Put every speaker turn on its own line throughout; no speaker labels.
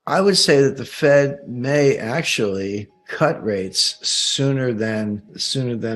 I would say that the Fed may actually cut rates sooner than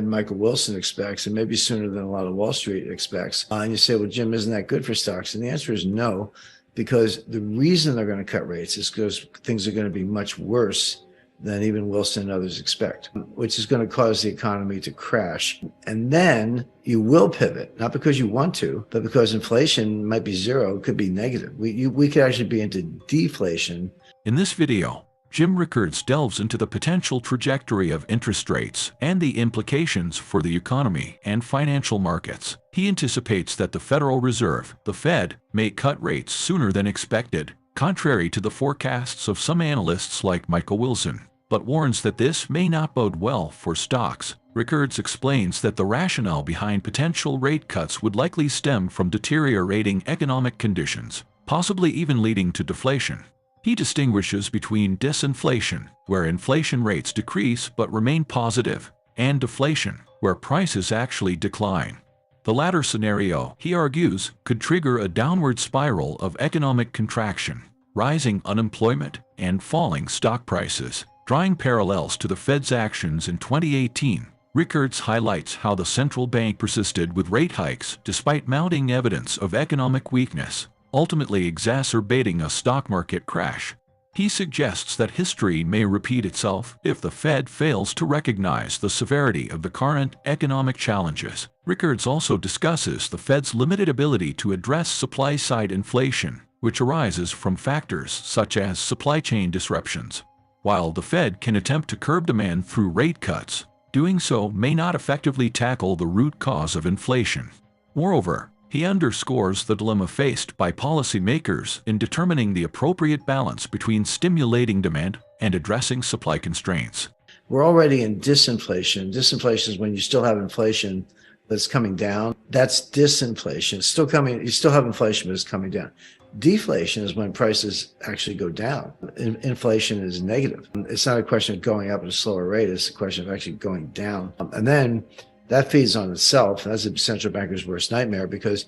Michael Wilson expects, and maybe sooner than a lot of Wall Street expects. And you say, well, Jim, isn't that good for stocks? And the answer is no, because the reason they're going to cut rates is because things are going to be much worse than even Wilson and others expect, which is going to cause the economy to crash. And then you will pivot, not because you want to, but because inflation might be zero, it could be negative. We could actually be into deflation.
In this video, Jim Rickards delves into the potential trajectory of interest rates and the implications for the economy and financial markets. He anticipates that the Federal Reserve, the Fed, may cut rates sooner than expected, contrary to the forecasts of some analysts like Michael Wilson, but warns that this may not bode well for stocks. Rickards explains that the rationale behind potential rate cuts would likely stem from deteriorating economic conditions, possibly even leading to deflation. He distinguishes between disinflation, where inflation rates decrease but remain positive, and deflation, where prices actually decline. The latter scenario, he argues, could trigger a downward spiral of economic contraction, rising unemployment, and falling stock prices. Drawing parallels to the Fed's actions in 2018, Rickards highlights how the central bank persisted with rate hikes despite mounting evidence of economic weakness, ultimately exacerbating a stock market crash. He suggests that history may repeat itself if the Fed fails to recognize the severity of the current economic challenges. Rickards also discusses the Fed's limited ability to address supply-side inflation, which arises from factors such as supply chain disruptions. While the Fed can attempt to curb demand through rate cuts, doing so may not effectively tackle the root cause of inflation. Moreover, he underscores the dilemma faced by policymakers in determining the appropriate balance between stimulating demand and addressing supply constraints.
We're already in disinflation. Disinflation is when you still have inflation, but it's coming down. That's disinflation. It's still coming. You still have inflation, but it's coming down. Deflation is when prices actually go down. Inflation is negative. It's not a question of going up at a slower rate. It's a question of actually going down. And then that feeds on itself. That's a central banker's worst nightmare, because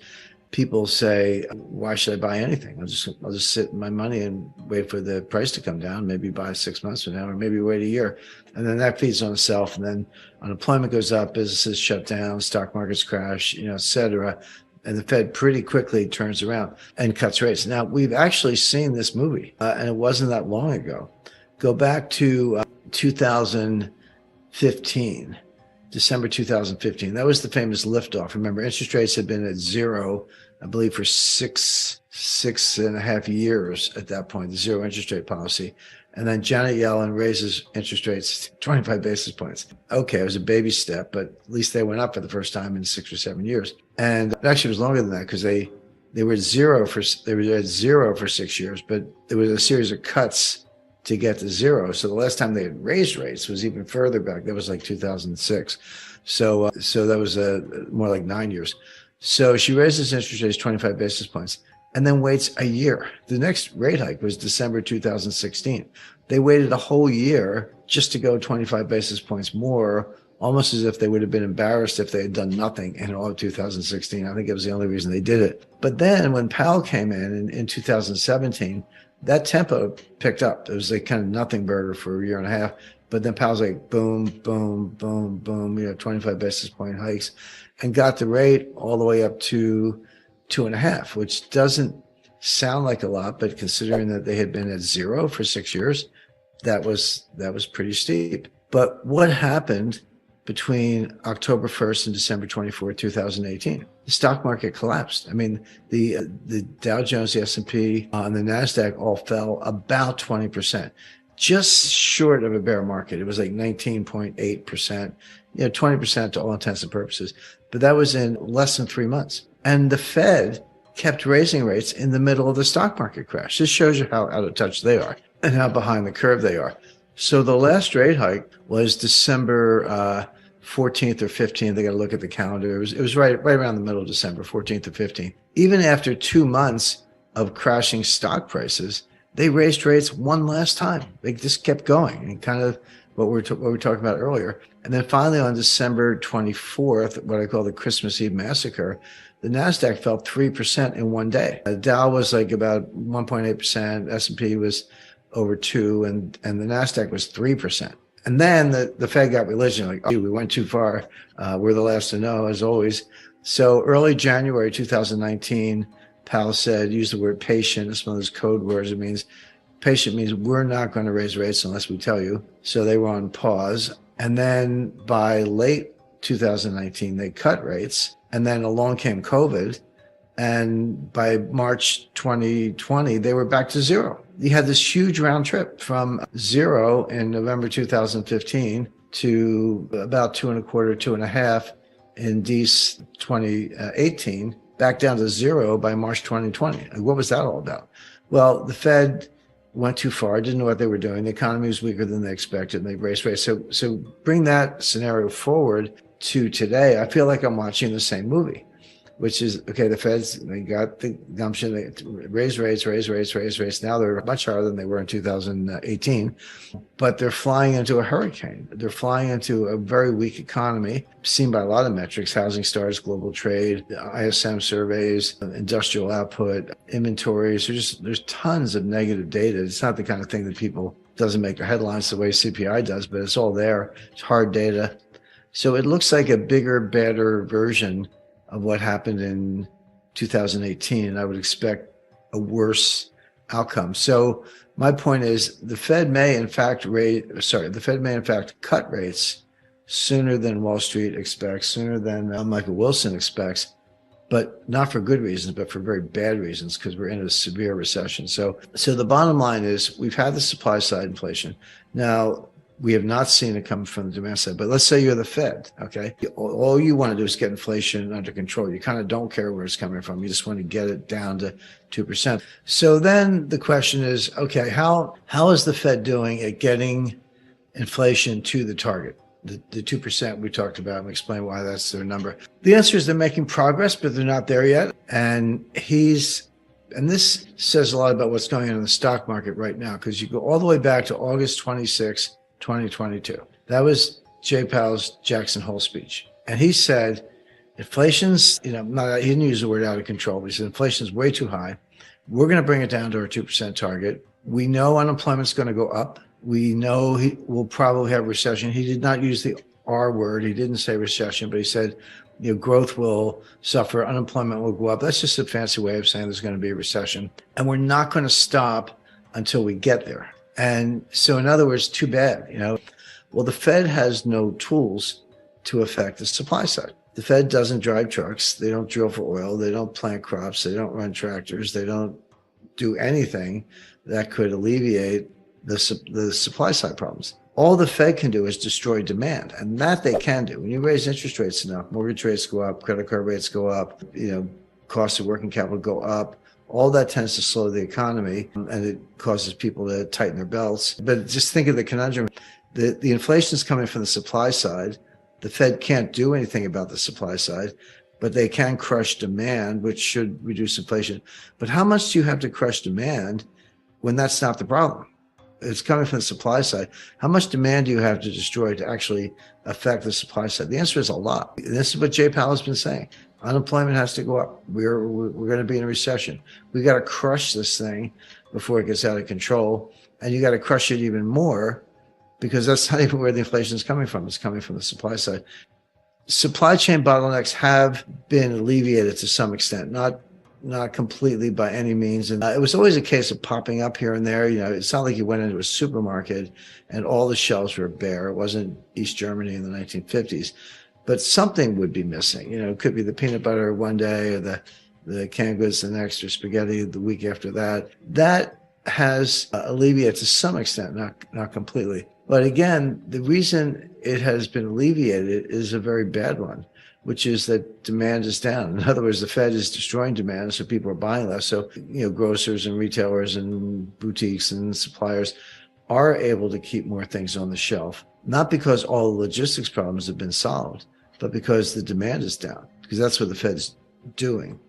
people say, why should I buy anything? I'll just sit in my money and wait for the price to come down, maybe buy 6 months from now, or maybe wait a year. And then that feeds on itself. And then unemployment goes up, businesses shut down, stock markets crash, et cetera. And the Fed pretty quickly turns around and cuts rates. Now, we've actually seen this movie, and it wasn't that long ago. Go back to 2015. December 2015. That was the famous liftoff. Remember, interest rates had been at zero, I believe, for six and a half years at that point, the zero interest rate policy. And then Janet Yellen raises interest rates 25 basis points. Okay, it was a baby step, but at least they went up for the first time in 6 or 7 years. And actually, it was longer than that, because they were at zero for 6 years, but there was a series of cuts to get to zero. So the last time they had raised rates was even further back. That was like 2006. So that was more like 9 years. So she raises interest rates 25 basis points and then waits a year. The next rate hike was December 2016. They waited a whole year just to go 25 basis points more, almost as if they would have been embarrassed if they had done nothing in all of 2016. I think it was the only reason they did it. But then when Powell came in 2017, that tempo picked up. It was like kind of nothing burger for a year and a half. But then Powell's like boom, boom, boom, boom, 25 basis point hikes, and got the rate all the way up to 2.5, which doesn't sound like a lot, but considering that they had been at zero for 6 years, that was pretty steep. But what happened between October 1st and December 24, 2018? The stock market collapsed. I mean, the Dow Jones, the S&P, and the NASDAQ all fell about 20%, just short of a bear market. It was like 19.8%, 20% to all intents and purposes. But that was in less than 3 months. And the Fed kept raising rates in the middle of the stock market crash. This shows you how out of touch they are and how behind the curve they are. So the last rate hike was December 14th or 15th. They got to look at the calendar. It was right around the middle of December, 14th or 15th. Even after 2 months of crashing stock prices, they raised rates one last time. They just kept going, and kind of what we were talking about earlier. And then finally on December 24th, what I call the Christmas Eve massacre, the NASDAQ fell 3% in one day. The Dow was like about 1.8%. S&P was over 2, and the NASDAQ was 3%. And then the Fed got religion, like, oh, we went too far. We're the last to know, as always. So early January 2019, Powell said, use the word patient. It's one of those code words. It means patient means we're not going to raise rates unless we tell you. So they were on pause. And then by late 2019, they cut rates. And then along came COVID. And by March 2020, they were back to zero. You had this huge round trip from zero in November 2015 to about 2.25, 2.5 in DC 2018, back down to zero by March 2020. What was that all about? Well, the Fed went too far, didn't know what they were doing. The economy was weaker than they expected, and they raised rates. So bring that scenario forward to today. I feel like I'm watching the same movie, which is, okay, the Feds, they got the gumption, they raise rates. Now they're much higher than they were in 2018, but they're flying into a hurricane. They're flying into a very weak economy, seen by a lot of metrics: housing starts, global trade, ISM surveys, industrial output, inventories. There's tons of negative data. It's not the kind of thing that people doesn't make the headlines the way CPI does, but it's all there. It's hard data. So it looks like a bigger, better version of what happened in 2018. I would expect a worse outcome. So my point is, the Fed may in fact cut rates sooner than Wall Street expects, sooner than Michael Wilson expects, but not for good reasons, but for very bad reasons, because we're in a severe recession. So the bottom line is, we've had the supply side inflation. Now, we have not seen it come from the demand side. But let's say you're the Fed, okay? All you want to do is get inflation under control. You kind of don't care where it's coming from. You just want to get it down to 2%. So then the question is, okay, how is the Fed doing at getting inflation to the target? The 2% we talked about, and explain why that's their number. The answer is they're making progress, but they're not there yet. And this says a lot about what's going on in the stock market right now, because you go all the way back to August 26, 2022. That was Jay Powell's Jackson Hole speech. And he said, inflation's, he didn't use the word out of control, but he said, inflation's way too high. We're going to bring it down to our 2% target. We know unemployment's going to go up. We know we'll probably have recession. He did not use the R word. He didn't say recession, but he said, growth will suffer, unemployment will go up. That's just a fancy way of saying there's going to be a recession. And we're not going to stop until we get there. And so, in other words, too bad, Well, the Fed has no tools to affect the supply side. The Fed doesn't drive trucks. They don't drill for oil. They don't plant crops. They don't run tractors. They don't do anything that could alleviate the supply side problems. All the Fed can do is destroy demand, and that they can do. When you raise interest rates enough, mortgage rates go up, credit card rates go up, costs of working capital go up. All that tends to slow the economy, and it causes people to tighten their belts. But just think of the conundrum. The inflation is coming from the supply side. The Fed can't do anything about the supply side, but they can crush demand, which should reduce inflation. But how much do you have to crush demand when that's not the problem? It's coming from the supply side. How much demand do you have to destroy to actually affect the supply side? The answer is a lot. This is what Jay Powell has been saying. Unemployment has to go up. We're going to be in a recession. We got to crush this thing before it gets out of control. And you got to crush it even more, because that's not even where the inflation is coming from. It's coming from the supply side. Supply chain bottlenecks have been alleviated to some extent, not completely by any means. And it was always a case of popping up here and there. It's not like you went into a supermarket and all the shelves were bare. It wasn't East Germany in the 1950s. But something would be missing. It could be the peanut butter one day, or the canned goods the next, or spaghetti the week after that. That has alleviated to some extent, not completely. But again, the reason it has been alleviated is a very bad one, which is that demand is down. In other words, the Fed is destroying demand, so people are buying less. So, grocers and retailers and boutiques and suppliers are able to keep more things on the shelf, not because all the logistics problems have been solved, but because the demand is down, because that's what the Fed's doing.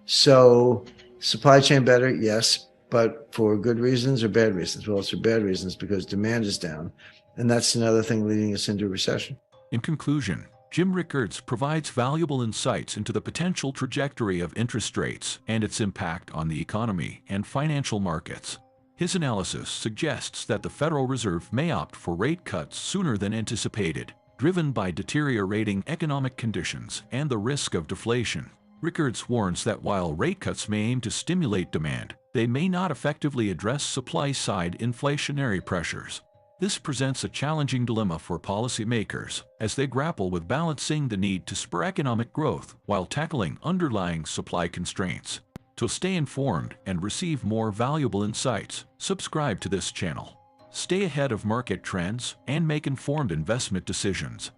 So supply chain better, yes, but for good reasons or bad reasons? Well, it's for bad reasons, because demand is down. And that's another thing leading us into a recession.
In conclusion, Jim Rickards provides valuable insights into the potential trajectory of interest rates and its impact on the economy and financial markets. His analysis suggests that the Federal Reserve may opt for rate cuts sooner than anticipated, driven by deteriorating economic conditions and the risk of deflation. Rickards warns that while rate cuts may aim to stimulate demand, they may not effectively address supply-side inflationary pressures. This presents a challenging dilemma for policymakers as they grapple with balancing the need to spur economic growth while tackling underlying supply constraints. To stay informed and receive more valuable insights, subscribe to this channel. Stay ahead of market trends and make informed investment decisions.